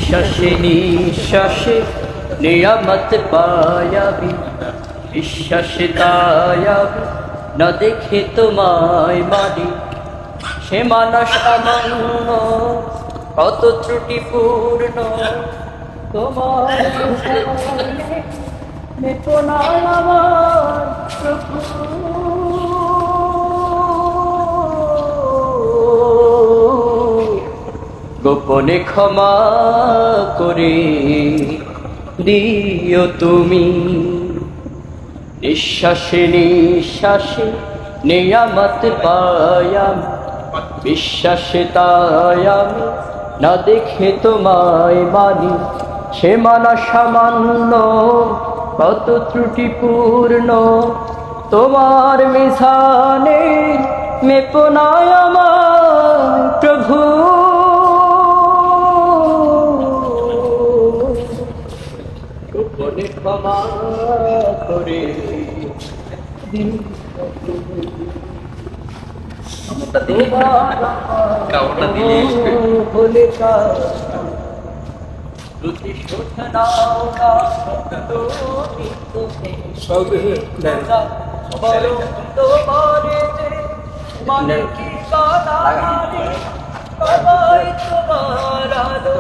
বিশ্বাসে নিঃশ্বাসে নিয়ামত পায়াবি, বিশ্বাসে তায়াবি, না দেখে তোমায় মারি। সে মানস অমান্য কত ত্রুটিপূর্ণ, তোমার মেপনায় আমার প্রভু। গোপনে ক্ষমা করে দিও তুমি, নিঃশ্বাসে নিঃশ্বাসে নিয়ামত পায়াম, বিশ্বাসে তাই আমি না দেখে তোমায় মানি। সে মানা সামান্য কত ত্রুটিপূর্ণ, তোমার মিশানে মেপনায় আমার প্রভু। গোপনে ক্ষমা করে প্রতিশোধ নাও না তোমারে মানে কি বানারে, সবাই তোমার আলো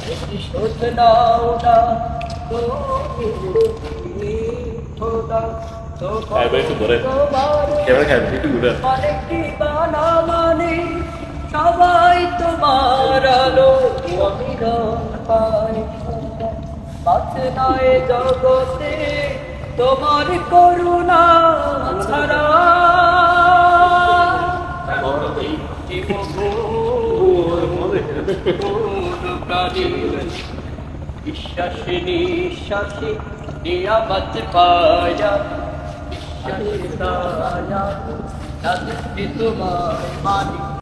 প্রতিশোধ নাও না মানে সবাই তোমার আলো পায়। বাঁচে নয় জগতে তোমার করুণা ছাড়া, বিশ্বাসে নিঃশ্বাসে নিয়ামত পায়া, বিশ্বাসে তায়া না দেখে তোমায় মানি।